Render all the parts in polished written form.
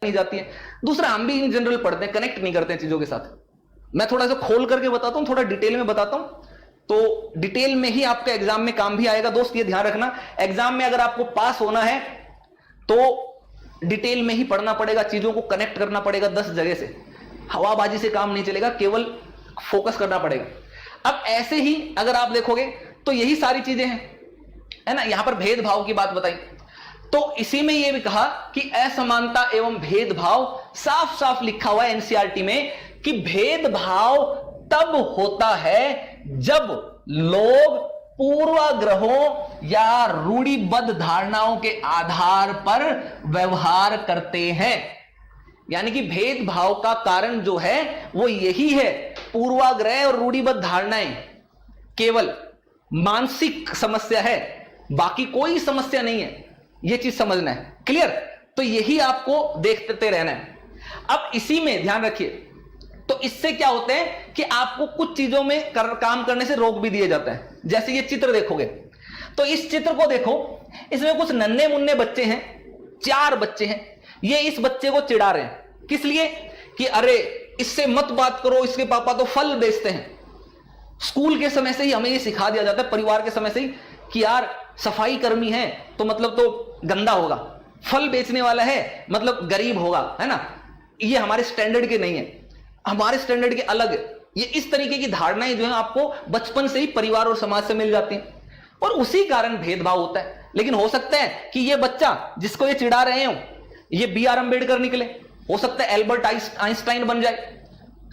नहीं जाती है। दूसरा, हम भी इन जनरल पढ़ते हैं, कनेक्ट नहीं करते हैं चीजों के साथ। मैं थोड़ा सा खोल करके बताता हूं, थोड़ा डिटेल में बताता हूं, तो डिटेल में ही आपके एग्जाम में काम भी आएगा। दोस्त ये ध्यान रखना, एग्जाम में अगर आपको पास होना है तो डिटेल में ही पढ़ना पड़ेगा, चीजों को कनेक्ट करना पड़ेगा 10 जगह से। हवाबाजी से काम नहीं चलेगा, केवल फोकस करना पड़ेगा। अब ऐसे ही अगर आप देखोगे तो यही सारी चीजें हैं, है ना। यहां पर भेदभाव की बात बताई, तो इसी में यह भी कहा कि असमानता एवं भेदभाव, साफ साफ लिखा हुआ है एनसीईआरटी में कि भेदभाव तब होता है जब लोग पूर्वाग्रहों या रूढ़िबद्ध धारणाओं के आधार पर व्यवहार करते हैं। यानी कि भेदभाव का कारण जो है वो यही है, पूर्वाग्रह और रूढ़िबद्ध धारणाएं। केवल मानसिक समस्या है, बाकी कोई समस्या नहीं है, यह चीज समझना है। क्लियर? तो यही आपको देखते रहना है। अब इसी में ध्यान रखिए, तो इससे क्या होते हैं कि आपको कुछ चीजों में काम करने से रोक भी दिए जाता है। जैसे ये चित्र देखोगे तो इस चित्र को देखो, इसमें कुछ नन्हे मुन्ने बच्चे हैं, 4 बच्चे हैं। ये इस बच्चे को चिढ़ा रहे हैं, किस लिए? कि अरे इससे मत बात करो, इसके पापा तो फल बेचते हैं। स्कूल के समय से ही हमें ये सिखा दिया जाता है, परिवार के समय से ही, कि यार सफाई कर्मी है तो मतलब तो गंदा होगा, फल बेचने वाला है मतलब गरीब होगा, है ना। ये हमारे स्टैंडर्ड के नहीं है, हमारे स्टैंडर्ड के अलग है। ये इस तरीके की धारणाएं जो है आपको बचपन से ही परिवार और समाज से मिल जाती हैं, और उसी कारण भेदभाव होता है। लेकिन हो सकता है कि ये बच्चा जिसको ये चिढ़ा रहे हो ये बी.आर. अम्बेडकर निकले, हो सकता है एल्बर्ट आइंस्टाइन बन जाए,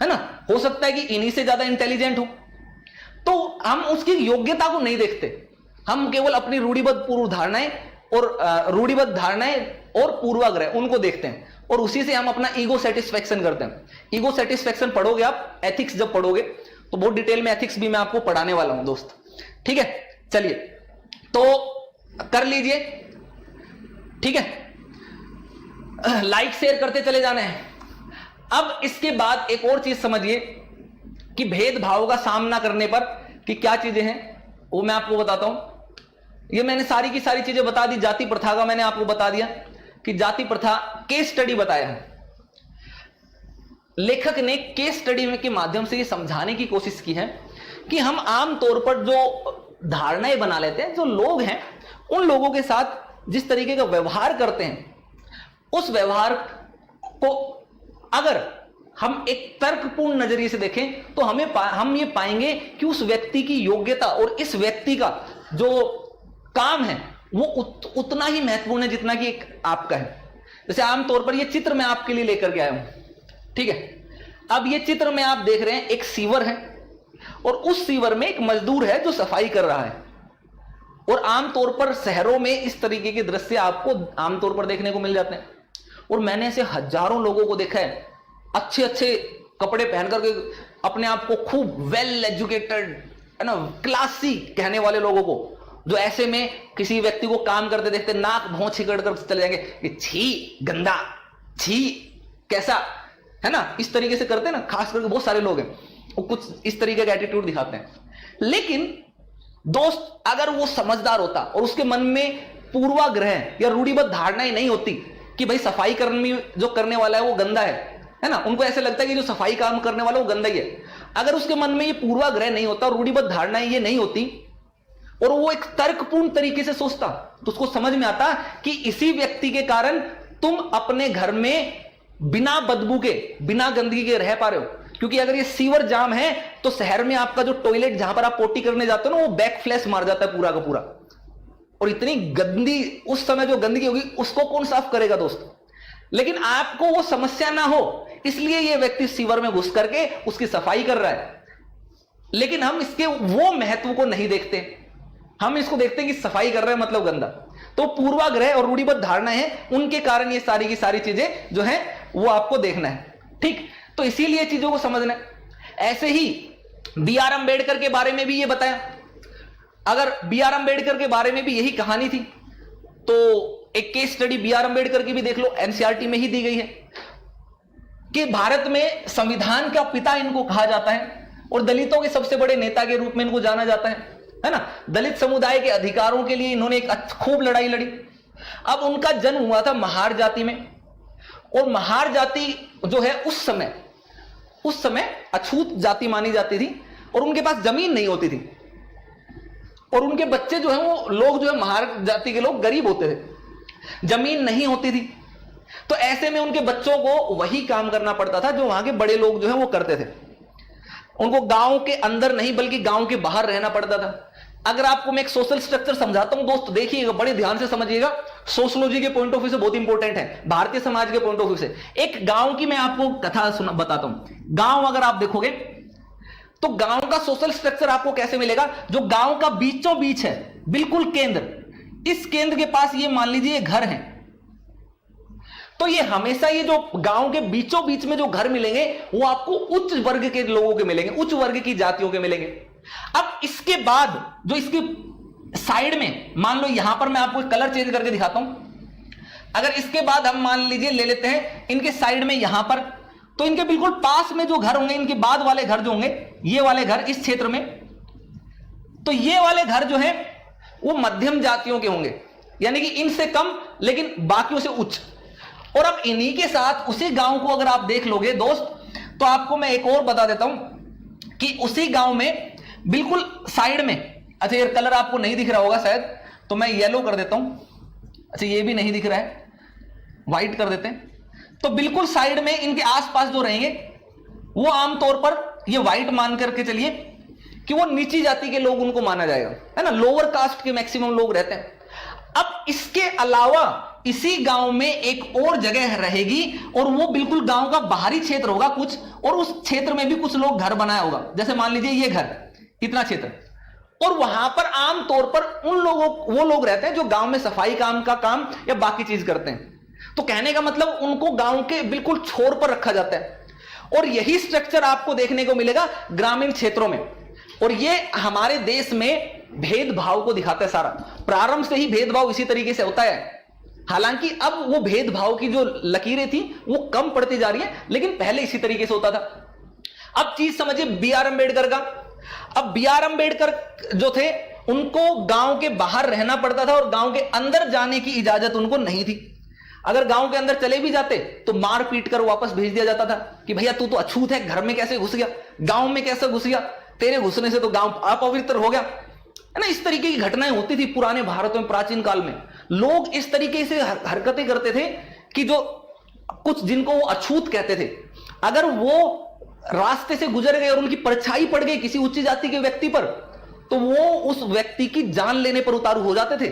है ना। हो सकता है कि इन्हीं से ज्यादा इंटेलिजेंट हो। तो हम उसकी योग्यता को नहीं देखते, हम केवल अपनी रूढ़िबद्ध धारणाएं और पूर्वाग्रह उनको देखते हैं, और उसी से हम अपना ईगो सेटिस्फेक्शन करते हैं। ईगो सेटिस्फेक्शन पढ़ोगे आप, एथिक्स जब पढ़ोगे तो बहुत डिटेल में एथिक्स भी मैं आपको पढ़ाने वाला हूं दोस्त, ठीक है। चलिए तो कर लीजिए, ठीक है, लाइक शेयर करते चले जाना है। अब इसके बाद एक और चीज समझिए कि भेदभाव का सामना करने पर कि क्या चीजें हैं वो मैं आपको बताता हूं। ये मैंने सारी की सारी चीजें बता दी। जाति प्रथा का मैंने आपको बता दिया कि जाति प्रथा केस स्टडी बताया है। लेखक ने केस स्टडी के माध्यम से ये समझाने की कोशिश की है कि हम आम तौर पर जो धारणाएं बना लेते हैं, जो लोग हैं उन लोगों के साथ जिस तरीके का व्यवहार करते हैं, उस व्यवहार को अगर हम एक तर्कपूर्ण नजरिए से देखें तो हम ये पाएंगे कि उस व्यक्ति की योग्यता और इस व्यक्ति का जो काम है वो उतना ही महत्वपूर्ण है जितना कि एक आपका है। जैसे आमतौर पर ये चित्र मैं आपके लिए लेकर के आया हूं, ठीक है। अब ये चित्र में आप देख रहे हैं एक सीवर है, और उस सीवर में एक मजदूर है जो सफाई कर रहा है। और आमतौर पर शहरों में इस तरीके के दृश्य आपको आमतौर पर देखने को मिल जाते हैं। और मैंने ऐसे हजारों लोगों को देखा है, अच्छे अच्छे कपड़े पहन करके अपने आप को खूब वेल एजुकेटेड, है ना, क्लासी कहने वाले लोगों को, जो ऐसे में किसी व्यक्ति को काम करते देखते नाक भौं छिकड़ कर चले जाएंगे कि छी गंदा, छी कैसा, है ना, इस तरीके से करते हैं ना। खास करके बहुत सारे लोग हैं वो कुछ इस तरीके का एटीट्यूड दिखाते हैं। लेकिन दोस्त अगर वो समझदार होता और उसके मन में पूर्वाग्रह या रूढ़िबद्ध धारणाएं नहीं होती कि भाई सफाई कर्मी जो करने वाला है वो गंदा है ना, उनको ऐसे लगता है कि जो सफाई काम करने वाला वो गंदा ही है। अगर उसके मन में ये पूर्वाग्रह नहीं होता, रूढ़िबद्ध धारणाएं ये नहीं होती, और वो एक तर्कपूर्ण तरीके से सोचता, तो उसको समझ में आता कि इसी व्यक्ति के कारण तुम अपने घर में बिना बदबू के, बिना गंदगी के रह पा रहे हो। क्योंकि अगर ये सीवर जाम है तो शहर में आपका जो टॉयलेट जहां पर आप पोटी करने जाते हो ना, वो बैक फ्लैश मार जाता है पूरा का पूरा। और इतनी गंदी उस समय जो गंदगी होगी उसको कौन साफ करेगा दोस्त। लेकिन आपको वो समस्या ना हो इसलिए ये व्यक्ति सीवर में घुस करके उसकी सफाई कर रहा है। लेकिन हम इसके वो महत्व को नहीं देखते, हम इसको देखते हैं कि सफाई कर रहे हैं मतलब गंदा। तो पूर्वाग्रह और रूढ़िबद्ध धारणा है, उनके कारण ये सारी की सारी चीजें जो है वो आपको देखना है, ठीक। तो इसीलिए चीजों को समझना है। ऐसे ही बी.आर. अम्बेडकर के बारे में भी ये बताया। अगर बी.आर. अम्बेडकर के बारे में भी यही कहानी थी तो एक केस स्टडी बी.आर. अम्बेडकर की भी देख लो, एनसीईआरटी में ही दी गई है कि भारत में संविधान का पिता इनको कहा जाता है और दलितों के सबसे बड़े नेता के रूप में इनको जाना जाता है ना। दलित समुदाय के अधिकारों के लिए इन्होंने एक खूब लड़ाई लड़ी। अब उनका जन्म हुआ था महार जाति में, और महार जाति जो है उस समय अछूत जाति मानी जाती थी और उनके पास जमीन नहीं होती थी और उनके बच्चे जो है वो लोग जो है महार जाति के लोग गरीब होते थे, जमीन नहीं होती थी। तो ऐसे में उनके बच्चों को वही काम करना पड़ता था जो वहां के बड़े लोग जो है वो करते थे। उनको गांव के अंदर नहीं बल्कि गांव के बाहर रहना पड़ता था। अगर आपको मैं एक सोशल स्ट्रक्चर समझाता हूं दोस्त, देखिएगा, बड़े ध्यान से समझिएगा, सोशोलॉजी के पॉइंट ऑफ व्यू से बहुत इंपॉर्टेंट है, भारतीय समाज के पॉइंट ऑफ व्यू से। एक गांव की मैं आपको कथा बताता हूं। गांव अगर आप देखोगे तो गांव का सोशल स्ट्रक्चर आपको कैसे मिलेगा? जो गांव का बीचों बीच है, बिल्कुल केंद्र, इस केंद्र के पास ये मान लीजिए घर है, तो ये हमेशा ये जो गांव के बीचों बीच में जो घर मिलेंगे वो आपको उच्च वर्ग के लोगों के मिलेंगे, उच्च वर्ग की जातियों के मिलेंगे। अब इसके बाद जो इसकी साइड में, मान लो यहां पर मैं आपको कलर चेंज करके दिखाता हूं, अगर इसके बाद हम मान लीजिए ले लेते हैं इनके साइड में यहां पर, तो इनके बिल्कुल पास में जो घर होंगे, इनके बाद वाले घर जो होंगे, ये वाले घर इस क्षेत्र में, तो ये वाले घर जो है वो मध्यम जातियों के होंगे, यानी कि इनसे कम लेकिन बाकियों से उच्च। और अब इन्हीं के साथ उसी गांव को अगर आप देख लोगे दोस्त, तो आपको मैं एक और बता देता हूं कि उसी गांव में बिल्कुल साइड में, अच्छा ये कलर आपको नहीं दिख रहा होगा शायद, तो मैं येलो कर देता हूं, अच्छा ये भी नहीं दिख रहा है, व्हाइट कर देते हैं। तो बिल्कुल साइड में इनके आसपास जो रहेंगे वो आमतौर पर ये व्हाइट मान करके चलिए कि वो नीची जाति के लोग उनको माना जाएगा, है ना, लोअर कास्ट के मैक्सिमम लोग रहते हैं। अब इसके अलावा इसी गांव में एक और जगह रहेगी और वो बिल्कुल गांव का बाहरी क्षेत्र होगा कुछ, और उस क्षेत्र में भी कुछ लोग घर बनाया होगा, जैसे मान लीजिए ये घर, इतना क्षेत्र, और वहां पर आमतौर पर वो लोग रहते हैं जो गांव में सफाई काम का काम या बाकी चीज करते हैं। तो कहने का मतलब उनको गांव के बिल्कुल छोर पर रखा जाता है। और यही स्ट्रक्चर आपको देखने को मिलेगा ग्रामीण क्षेत्रों में, और ये हमारे देश में भेदभाव को दिखाता है सारा। प्रारंभ से ही भेदभाव इसी तरीके से होता है, हालांकि अब वो भेदभाव की जो लकीरें थी वो कम पड़ती जा रही है, लेकिन पहले इसी तरीके से होता था। अब चीज समझिए बी आर अम्बेडकर का। अब बी आर अम्बेडकर जो थे उनको गांव के बाहर रहना पड़ता था और गांव के अंदर जाने की इजाजत उनको नहीं थी। अगर गांव के अंदर चले भी जाते तो मार पीट कर वापस भेज दिया जाता था कि भैया तू तो अछूत है, घर में कैसे घुस गया, गांव में कैसे घुस गया, तेरे घुसने से तो गांव अपवित्र हो गया, है ना। इस तरीके की घटनाएं होती थी पुराने भारत में, प्राचीन काल में। लोग इस तरीके से हरकतें करते थे कि जो कुछ जिनको वो अछूत कहते थे, अगर वो रास्ते से गुजर गए और उनकी परछाई पड़ गई किसी उच्च जाति के व्यक्ति पर, तो वो उस व्यक्ति की जान लेने पर उतारू हो जाते थे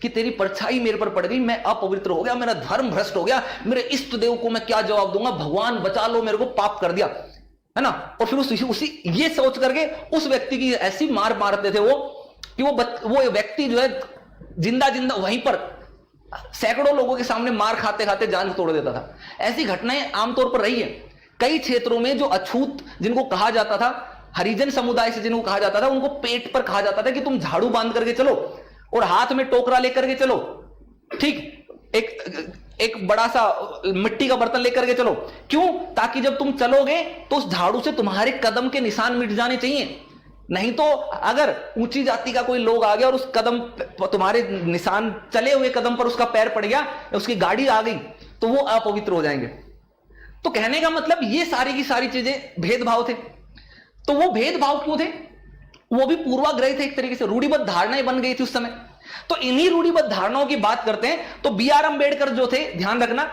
कि तेरी परछाई मेरे पर पड़ गई, मैं अपवित्र हो गया, मेरा धर्म भ्रष्ट हो गया, मेरे इष्ट देव को मैं क्या जवाब दूंगा, भगवान बचा लो, मेरे को पाप कर दिया, है ना। और फिर उसी ये सोच करके उस व्यक्ति की ऐसी मार मारते थे वो कि वो व्यक्ति जो है जिंदा वहीं पर सैकड़ों लोगों के सामने मार खाते खाते जान तोड़ देता था। ऐसी घटनाएं आमतौर पर रही है कई क्षेत्रों में। जो अछूत जिनको कहा जाता था, हरिजन समुदाय से जिनको कहा जाता था, उनको पेट पर कहा जाता था कि तुम झाड़ू बांध करके चलो और हाथ में टोकरा लेकर के चलो, ठीक, एक बड़ा सा मिट्टी का बर्तन लेकर के चलो। क्यों? ताकि जब तुम चलोगे तो उस झाड़ू से तुम्हारे कदम के निशान मिट जाने चाहिए। नहीं तो अगर ऊंची जाति का कोई लोग आ गया और उस कदम तुम्हारे निशान चले हुए कदम पर उसका पैर पड़ गया, उसकी गाड़ी आ गई, तो वो अपवित्र हो जाएंगे। तो कहने का मतलब ये सारी की सारी चीजें भेदभाव थे। तो वो भेदभाव क्यों थे? वो भी पूर्वाग्रह थे, एक तरीके से रूढ़िबद्ध धारणाएं बन गई थी उस समय। तो इन्हीं रूढ़िबद्ध धारणाओं की बात करते हैं तो बी आर अम्बेडकर जो थे, ध्यान रखना,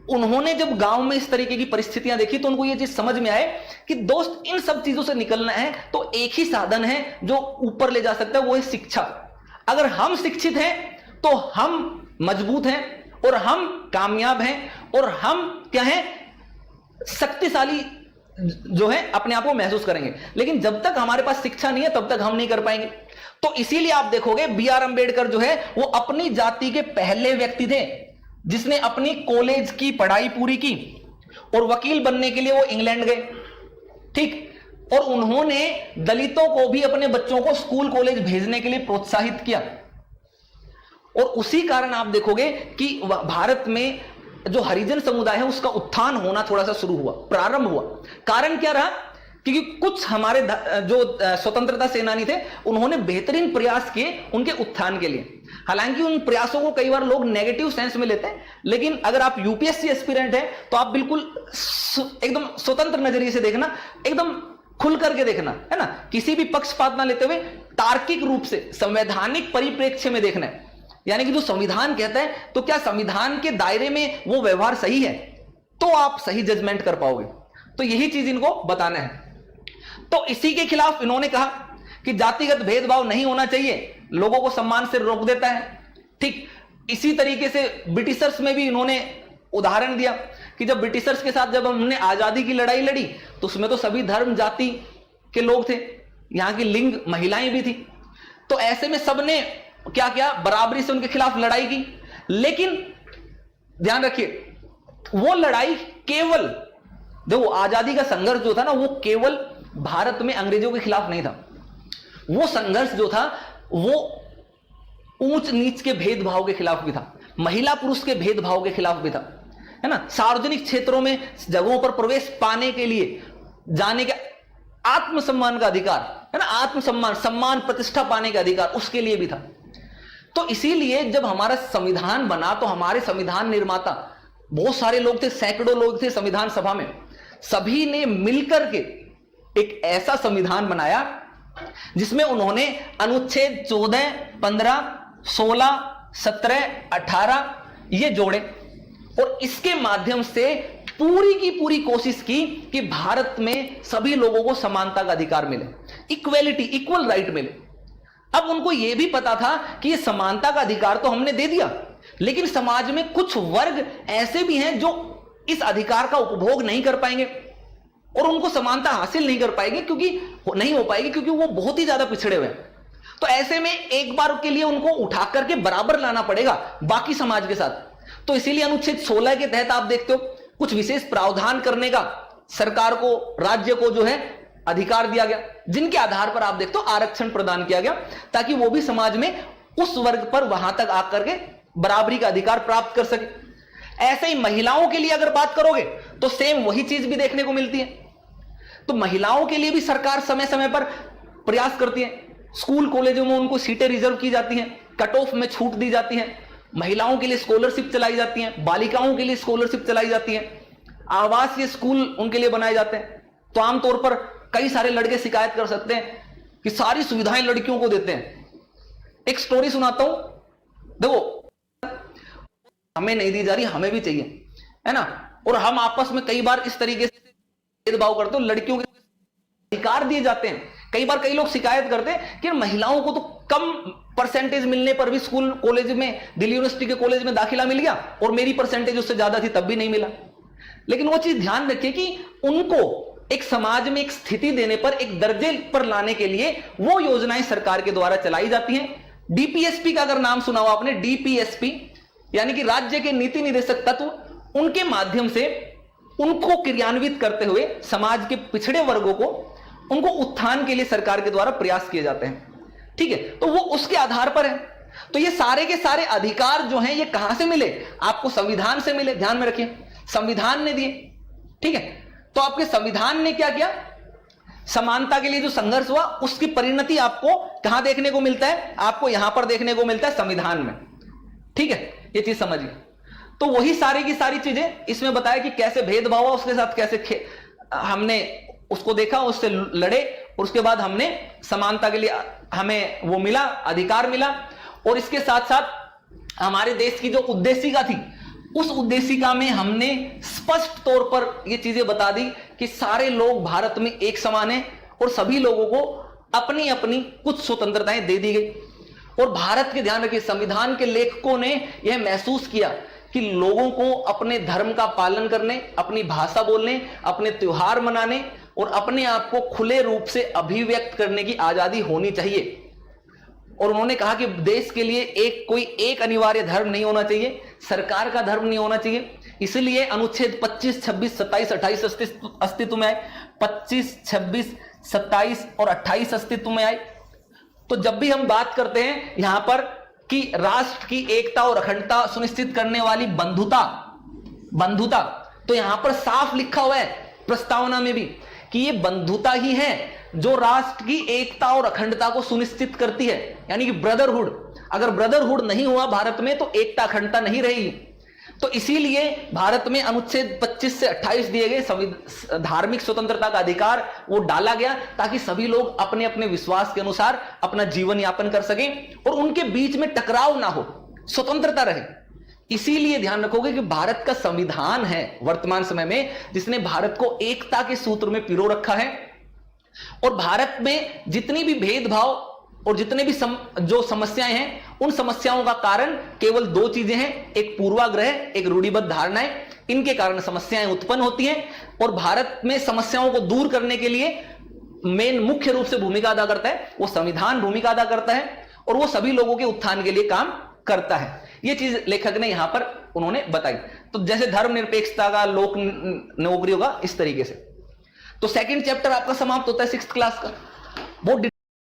उन्होंने जब गांव में इस तरीके की परिस्थितियां देखी तो उनको ये चीज समझ में आए कि दोस्त इन सब चीजों से निकलना है तो एक ही साधन है जो ऊपर ले जा सकता है, वो है शिक्षा। अगर हम शिक्षित हैं तो हम मजबूत हैं और हम कामयाब हैं और हम क्या हैं, शक्तिशाली जो है अपने आप को महसूस करेंगे। लेकिन जब तक हमारे पास शिक्षा नहीं है तब तक हम नहीं कर पाएंगे। तो इसीलिए आप देखोगे बी आर अम्बेडकर जो है वो अपनी जाति के पहले व्यक्ति थे जिसने अपनी कॉलेज की पढ़ाई पूरी की और वकील बनने के लिए वो इंग्लैंड गए, ठीक, और उन्होंने दलितों को भी अपने बच्चों को स्कूल कॉलेज भेजने के लिए प्रोत्साहित किया। और उसी कारण आप देखोगे कि भारत में जो हरिजन समुदाय है उसका उत्थान होना थोड़ा सा शुरू हुआ, प्रारंभ हुआ। कारण क्या रहा? क्योंकि कुछ हमारे जो स्वतंत्रता सेनानी थे उन्होंने बेहतरीन प्रयास किए उनके उत्थान के लिए। हालांकि उन प्रयासों को कई बार लोग नेगेटिव सेंस में लेते हैं, लेकिन अगर आप यूपीएससी एस्पिरेंट है तो आप बिल्कुल एकदम स्वतंत्र नजरिए से देखना, एकदम खुल करके देखना, है ना, किसी भी पक्षपात ना लेते हुए तार्किक रूप से संवैधानिक परिप्रेक्ष्य में देखना है। यानी कि जो संविधान कहता है तो क्या संविधान के दायरे में वो व्यवहार सही है, तो आप सही जजमेंट कर पाओगे। तो यही चीज इनको बताना है। तो इसी के खिलाफ इन्होंने कहा कि जातिगत भेदभाव नहीं होना चाहिए, लोगों को सम्मान से रोक देता है। ठीक इसी तरीके से ब्रिटिशर्स में भी इन्होंने उदाहरण दिया कि जब ब्रिटिशर्स के साथ जब हमने आजादी की लड़ाई लड़ी तो उसमें तो सभी धर्म जाति के लोग थे, यहां की लिंग महिलाएं भी थी, तो ऐसे में सबने क्या किया, बराबरी से उनके खिलाफ लड़ाई की। लेकिन ध्यान रखिए वो लड़ाई केवल, देखो आजादी का संघर्ष जो था ना, वो केवल भारत में अंग्रेजों के खिलाफ नहीं था, वो संघर्ष जो था वो ऊंच नीच के भेदभाव के खिलाफ भी था, महिला पुरुष के भेदभाव के खिलाफ भी था, है ना, सार्वजनिक क्षेत्रों में जगहों पर प्रवेश पाने के लिए जाने के आत्मसम्मान का अधिकार, है ना, आत्मसम्मान सम्मान प्रतिष्ठा पाने का अधिकार उसके लिए भी था। तो इसीलिए जब हमारा संविधान बना तो हमारे संविधान निर्माता बहुत सारे लोग थे, सैकड़ों लोग थे संविधान सभा में, सभी ने मिलकर के एक ऐसा संविधान बनाया जिसमें उन्होंने अनुच्छेद 14, 15, 16, 17, 18 ये जोड़े और इसके माध्यम से पूरी की पूरी कोशिश की कि भारत में सभी लोगों को समानता का अधिकार मिले, इक्वेलिटी, इक्वल राइट मिले। अब उनको यह भी पता था कि ये समानता का अधिकार तो हमने दे दिया, लेकिन समाज में कुछ वर्ग ऐसे भी हैं जो इस अधिकार का उपभोग नहीं कर पाएंगे और उनको समानता हासिल नहीं कर पाएंगे, क्योंकि नहीं हो पाएगी क्योंकि वो बहुत ही ज्यादा पिछड़े हुए हैं। तो ऐसे में एक बार के लिए उनको उठा करके बराबर लाना पड़ेगा बाकी समाज के साथ। तो इसीलिए अनुच्छेद 16 के तहत आप देखते हो कुछ विशेष प्रावधान करने का सरकार को, राज्य को जो है अधिकार दिया गया, जिनके आधार पर आप देखते हो आरक्षण प्रदान किया गया ताकि वो भी समाज में उस वर्ग पर वहां तक आकर के बराबरी का अधिकार प्राप्त कर सके। ऐसे ही महिलाओं के लिए अगर बात करोगे तो सेम वही चीज भी देखने को मिलती है। तो महिलाओं के लिए भी सरकार समय समय पर प्रयास करती है, स्कूल कॉलेजों में उनको सीटें रिजर्व की जाती हैं, कट ऑफ में छूट दी जाती है, महिलाओं के लिए स्कॉलरशिप चलाई जाती है, बालिकाओं के लिए स्कॉलरशिप चलाई जाती है, आवासीय स्कूल उनके लिए बनाए जाते हैं। तो आमतौर पर कई सारे लड़के शिकायत कर सकते हैं कि सारी सुविधाएं लड़कियों को देते हैं। एक स्टोरी सुनाता हूं, देखो हमें नहीं दी जा रही, हमें भी चाहिए, है ना, और हम आपस में कई बार इस तरीके से भेदभाव करते हो, लड़कियों के अधिकार दिए जाते हैं। कई बार कई लोग शिकायत करते हैं कि महिलाओं को तो कम परसेंटेज मिलने पर भी स्कूल कॉलेज में, दिल्ली यूनिवर्सिटी के कॉलेज में दाखिला मिल गया और मेरी परसेंटेज उससे ज्यादा थी तब भी नहीं मिला। लेकिन वो चीज ध्यान रखिए कि उनको एक समाज में एक स्थिति देने पर, एक दर्जे पर लाने के लिए वो योजनाएं सरकार के द्वारा चलाई जाती हैं। डीपीएसपी का अगर नाम सुना हो आपने, डीपीएसपी यानी कि राज्य के नीति निदेशक तत्व, उनके माध्यम से उनको क्रियान्वित करते हुए समाज के पिछड़े वर्गों को, उनको उत्थान के लिए सरकार के द्वारा प्रयास किए जाते हैं। ठीक है, तो वो उसके आधार पर है। तो ये सारे के सारे अधिकार जो हैं ये कहां से मिले, आपको संविधान से मिले, ध्यान में रखिए, संविधान ने दिए। ठीक है, तो आपके संविधान ने क्या किया, समानता के लिए जो संघर्ष हुआ उसकी परिणति आपको कहां देखने को मिलता है, आपको यहां पर देखने को मिलता है संविधान में। ठीक है, ये चीज समझिए। तो वही सारी की सारी चीजें इसमें बताया कि कैसे भेदभाव हुआ, उसके साथ कैसे हमने उसको देखा, उससे लड़े, और उसके बाद हमने समानता के लिए हमें वो मिला, अधिकार मिला। और इसके साथ साथ हमारे देश की जो उद्देशिका थी, उस उद्देशिका में हमने स्पष्ट तौर पर ये चीजें बता दी कि सारे लोग भारत में एक समान हैं और सभी लोगों को अपनी अपनी कुछ स्वतंत्रताएं दे दी गई। और भारत के, ध्यान रखिए, संविधान के लेखकों ने यह महसूस किया कि लोगों को अपने धर्म का पालन करने, अपनी भाषा बोलने, अपने त्योहार मनाने और अपने आप को खुले रूप से अभिव्यक्त करने की आजादी होनी चाहिए। और उन्होंने कहा कि देश के लिए कोई एक अनिवार्य धर्म नहीं होना चाहिए, सरकार का धर्म नहीं होना चाहिए। इसलिए अनुच्छेद 25, 26, 27, 28 अस्तित्व में आए। 25, 26, 27 और 28 अस्तित्व में आए। तो जब भी हम बात करते हैं यहां पर कि राष्ट्र की एकता और अखंडता सुनिश्चित करने वाली बंधुता, तो यहां पर साफ लिखा हुआ है प्रस्तावना में भी कि ये बंधुता ही है जो राष्ट्र की एकता और अखंडता को सुनिश्चित करती है, यानी कि ब्रदरहुड। अगर ब्रदरहुड नहीं हुआ भारत में तो एकता अखंडता नहीं रहेगी। तो इसीलिए भारत में अनुच्छेद 25 से 28 दिए गए धार्मिक स्वतंत्रता का अधिकार वो डाला गया, ताकि सभी लोग अपने अपने विश्वास के अनुसार अपना जीवन यापन कर सकें और उनके बीच में टकराव ना हो, स्वतंत्रता रहे। इसीलिए ध्यान रखोगे कि भारत का संविधान है वर्तमान समय में जिसने भारत को एकता के सूत्र में पिरो रखा है। और भारत में जितनी भी भेदभाव और जितने भी जो समस्याएं हैं, उन समस्याओं का कारण केवल दो चीजें हैं, एक पूर्वाग्रह, एक रूढ़िबद्ध धारणाएं। इनके कारण समस्याएं उत्पन्न होती हैं और भारत में समस्याओं को दूर करने के लिए मेन मुख्य रूप से भूमिका अदा करता है वो संविधान भूमिका अदा करता है और वो सभी लोगों के उत्थान के लिए काम करता है। ये चीज लेखक ने यहां पर उन्होंने बताई। तो जैसे धर्मनिरपेक्षता का, लोक नौकरियों का, इस तरीके से। तो सेकंड चैप्टर आपका समाप्त होता है 6th क्लास का। वो